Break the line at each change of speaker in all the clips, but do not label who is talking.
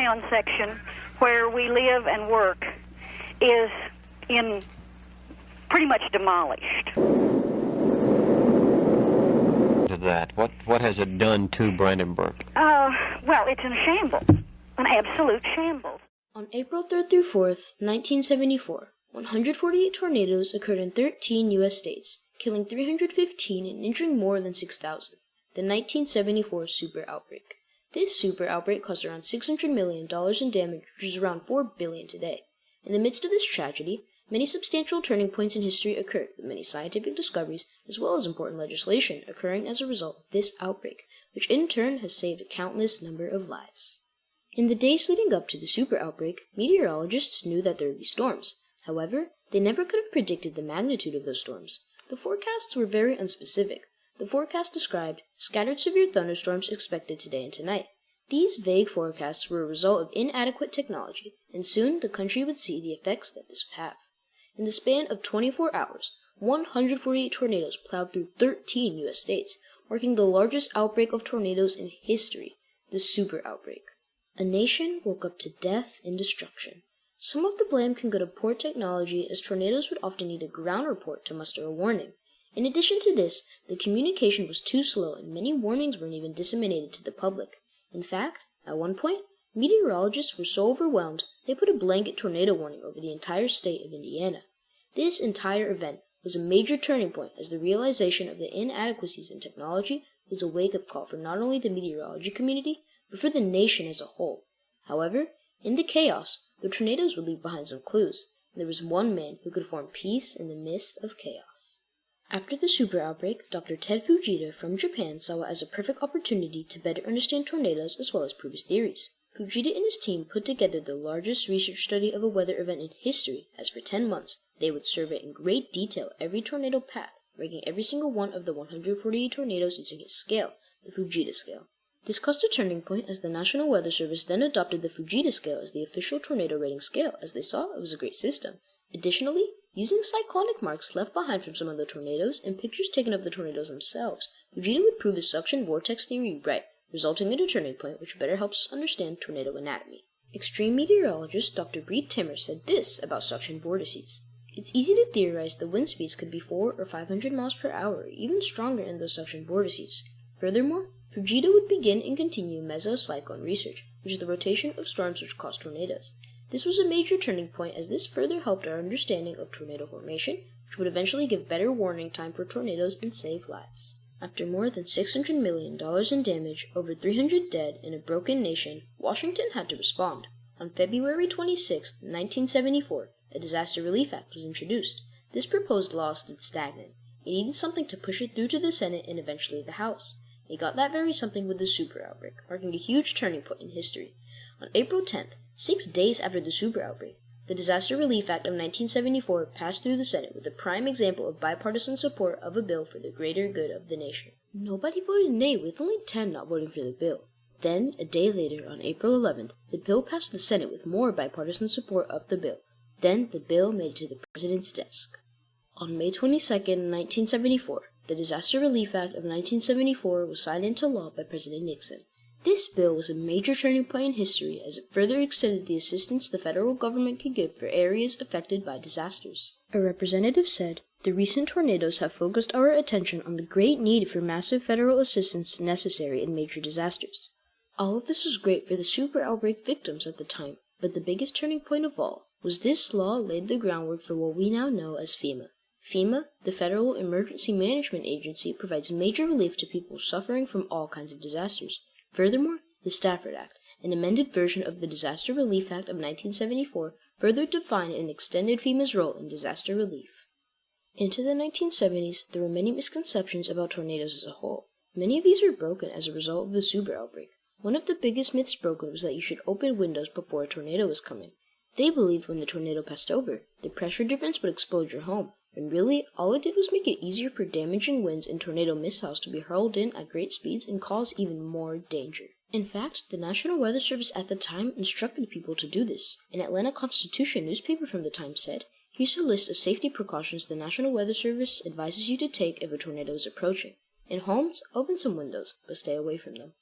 downtown section where we live and work is in pretty much demolished.
That what has it done to Brandenburg?
Well, it's in shambles, an absolute shambles.
On April 3rd through 4th, 1974, 148 tornadoes occurred in 13 U.S. states, killing 315 and injuring more than 6,000. The 1974 super outbreak. This super outbreak caused around $600 million in damage, which is around $4 billion today. In the midst of this tragedy, many substantial turning points in history occurred, with many scientific discoveries as well as important legislation occurring as a result of this outbreak, which in turn has saved a countless number of lives. In the days leading up to the super outbreak, meteorologists knew that there would be storms. However, they never could have predicted the magnitude of those storms. The forecasts were very unspecific. The forecast described scattered severe thunderstorms expected today and tonight. These vague forecasts were a result of inadequate technology, and soon the country would see the effects that this would have. In the span of 24 hours, 148 tornadoes plowed through 13 U.S. states, marking the largest outbreak of tornadoes in history, the super outbreak. A nation woke up to death and destruction. Some of the blame can go to poor technology, as tornadoes would often need a ground report to muster a warning. In addition to this, the communication was too slow and many warnings weren't even disseminated to the public. In fact, at one point, meteorologists were so overwhelmed they put a blanket tornado warning over the entire state of Indiana. This entire event was a major turning point, as the realization of the inadequacies in technology was a wake-up call for not only the meteorology community, but for the nation as a whole. However, in the chaos, the tornadoes would leave behind some clues, and there was one man who could form peace in the midst of chaos. After the super outbreak, Dr. Ted Fujita from Japan saw it as a perfect opportunity to better understand tornadoes as well as prove his theories. Fujita and his team put together the largest research study of a weather event in history, as for 10 months, they would survey in great detail every tornado path, ranking every single one of the 148 tornadoes using his scale, the Fujita scale. This caused a turning point, as the National Weather Service then adopted the Fujita scale as the official tornado rating scale, as they saw it was a great system. Additionally, using cyclonic marks left behind from some of the tornadoes and pictures taken of the tornadoes themselves, Fujita would prove his suction vortex theory right, resulting in a turning point which better helps us understand tornado anatomy. Extreme meteorologist Dr. Breed Timmer said this about suction vortices. It's easy to theorize the wind speeds could be 400 or 500 miles per hour, or even stronger in those suction vortices. Furthermore, Fujita would begin and continue mesocyclone research, which is the rotation of storms which cause tornadoes. This was a major turning point, as this further helped our understanding of tornado formation, which would eventually give better warning time for tornadoes and save lives. After more than $600 million in damage, over 300 dead, and a broken nation, Washington had to respond. On February 26, 1974, a Disaster Relief Act was introduced. This proposed law stood stagnant. It needed something to push it through to the Senate and eventually the House. They got that very something with the super outbreak, marking a huge turning point in history. On April 10th, 6 days after the super outbreak, the Disaster Relief Act of 1974 passed through the Senate with a prime example of bipartisan support of a bill for the greater good of the nation. Nobody voted nay, with only 10 not voting for the bill. Then, a day later, on April 11th, the bill passed the Senate with more bipartisan support of the bill. Then, the bill made it to the President's desk. On May 22, 1974, the Disaster Relief Act of 1974 was signed into law by President Nixon. This bill was a major turning point in history, as it further extended the assistance the federal government could give for areas affected by disasters. A representative said, "The recent tornadoes have focused our attention on the great need for massive federal assistance necessary in major disasters." All of this was great for the super outbreak victims at the time, but the biggest turning point of all was this law laid the groundwork for what we now know as FEMA. FEMA, the Federal Emergency Management Agency, provides major relief to people suffering from all kinds of disasters. Furthermore, the Stafford Act, an amended version of the Disaster Relief Act of 1974, further defined and extended FEMA's role in disaster relief. Into the 1970s, there were many misconceptions about tornadoes as a whole. Many of these were broken as a result of the super outbreak. One of the biggest myths broken was that you should open windows before a tornado was coming. They believed when the tornado passed over, the pressure difference would explode your home, when really, all it did was make it easier for damaging winds and tornado missiles to be hurled in at great speeds and cause even more danger. In fact, the National Weather Service at the time instructed people to do this. An Atlanta Constitution newspaper from the time said, "Here's a list of safety precautions the National Weather Service advises you to take if a tornado is approaching. In homes, open some windows, but stay away from them."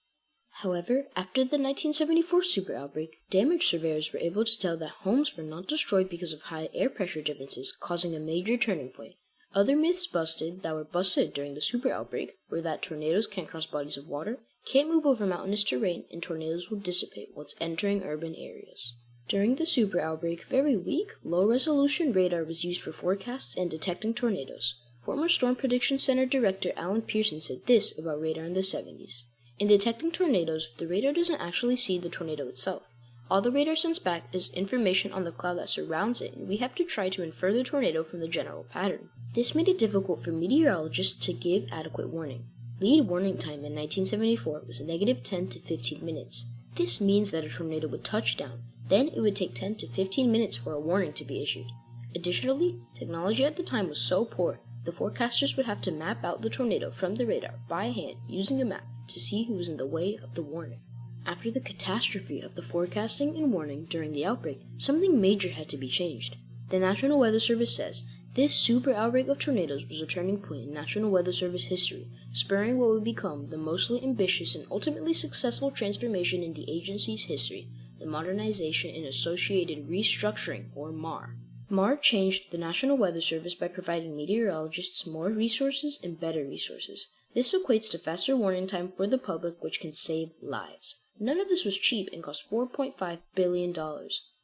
However, after the 1974 super outbreak, damage surveyors were able to tell that homes were not destroyed because of high air pressure differences, causing a major turning point. Other myths that were busted during the super outbreak were that tornadoes can't cross bodies of water, can't move over mountainous terrain, and tornadoes will dissipate once entering urban areas. During the super outbreak, very weak, low-resolution radar was used for forecasts and detecting tornadoes. Former Storm Prediction Center Director Alan Pearson said this about radar in the 70s. In detecting tornadoes, the radar doesn't actually see the tornado itself. All the radar sends back is information on the cloud that surrounds it, and we have to try to infer the tornado from the general pattern. This made it difficult for meteorologists to give adequate warning. Lead warning time in 1974 was -10 to 15 minutes. This means that a tornado would touch down, then it would take 10 to 15 minutes for a warning to be issued. Additionally, technology at the time was so poor, the forecasters would have to map out the tornado from the radar by hand using a map to see who was in the way of the warning. After the catastrophe of the forecasting and warning during the outbreak, something major had to be changed. The National Weather Service says, this super outbreak of tornadoes was a turning point in National Weather Service history, spurring what would become the mostly ambitious and ultimately successful transformation in the agency's history, the Modernization and Associated Restructuring, or MAR. MAR changed the National Weather Service by providing meteorologists more resources and better resources. This equates to faster warning time for the public, which can save lives. None of this was cheap and cost $4.5 billion.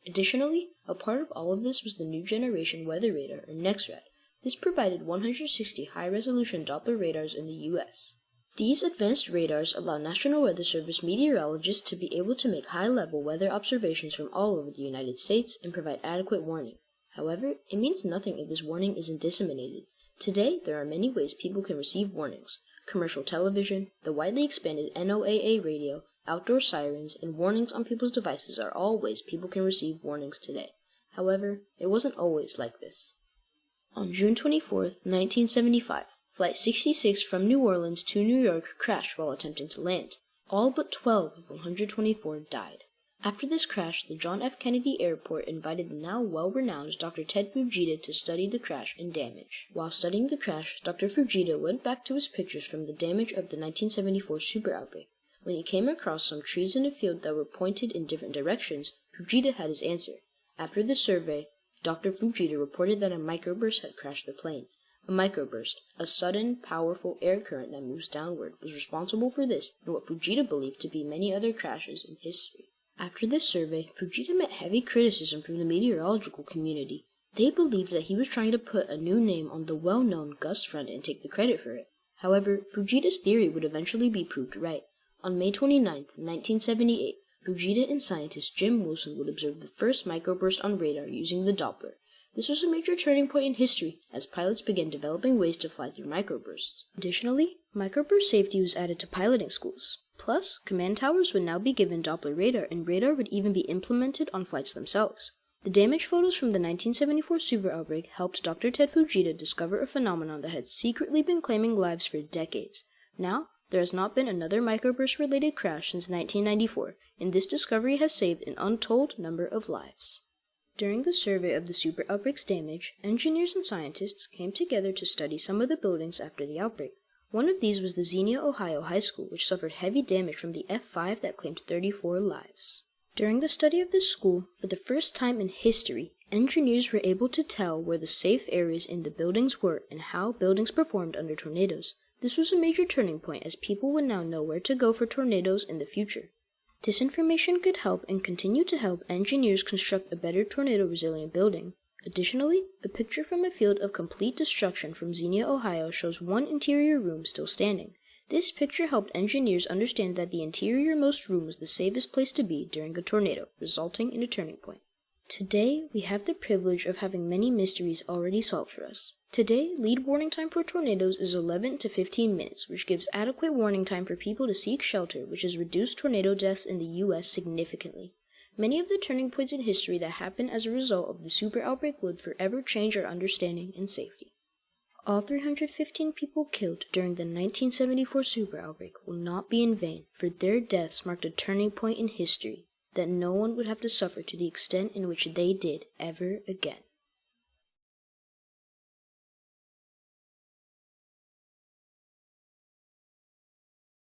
Additionally, a part of all of this was the New Generation Weather Radar, or NEXRAD. This provided 160 high-resolution Doppler radars in the U.S. These advanced radars allow National Weather Service meteorologists to be able to make high-level weather observations from all over the United States and provide adequate warning. However, it means nothing if this warning isn't disseminated. Today, there are many ways people can receive warnings. Commercial television, the widely expanded NOAA radio, outdoor sirens, and warnings on people's devices are all ways people can receive warnings today. However, it wasn't always like this. On June 24, 1975, Flight 66 from New Orleans to New York crashed while attempting to land. All but 12 of 124 died. After this crash, the John F. Kennedy Airport invited the now well-renowned Dr. Ted Fujita to study the crash and damage. While studying the crash, Dr. Fujita went back to his pictures from the damage of the 1974 super outbreak. When he came across some trees in a field that were pointed in different directions, Fujita had his answer. After the survey, Dr. Fujita reported that a microburst had crashed the plane. A microburst, a sudden, powerful air current that moves downward, was responsible for this and what Fujita believed to be many other crashes in history. After this survey, Fujita met heavy criticism from the meteorological community. They believed that he was trying to put a new name on the well-known gust front and take the credit for it. However, Fujita's theory would eventually be proved right. On May 29, 1978, Fujita and scientist Jim Wilson would observe the first microburst on radar using the Doppler. This was a major turning point in history, as pilots began developing ways to fly through microbursts. Additionally, microburst safety was added to piloting schools. Plus, command towers would now be given Doppler radar, and radar would even be implemented on flights themselves. The damage photos from the 1974 super outbreak helped Dr. Ted Fujita discover a phenomenon that had secretly been claiming lives for decades. Now, there has not been another microburst-related crash since 1994, and this discovery has saved an untold number of lives. During the survey of the super outbreak's damage, engineers and scientists came together to study some of the buildings after the outbreak. One of these was the Xenia, Ohio High School, which suffered heavy damage from the F5 that claimed 34 lives. During the study of this school, for the first time in history, engineers were able to tell where the safe areas in the buildings were and how buildings performed under tornadoes. This was a major turning point, as people would now know where to go for tornadoes in the future. This information could help and continue to help engineers construct a better tornado-resilient building. Additionally, a picture from a field of complete destruction from Xenia, Ohio shows one interior room still standing. This picture helped engineers understand that the interior-most room was the safest place to be during a tornado, resulting in a turning point. Today, we have the privilege of having many mysteries already solved for us. Today, lead warning time for tornadoes is 11 to 15 minutes, which gives adequate warning time for people to seek shelter, which has reduced tornado deaths in the U.S. significantly. Many of the turning points in history that happened as a result of the super outbreak would forever change our understanding and safety. All 315 people killed during the 1974 super outbreak will not be in vain, for their deaths marked a turning point in history that no one would have to suffer to the extent in which they did ever again.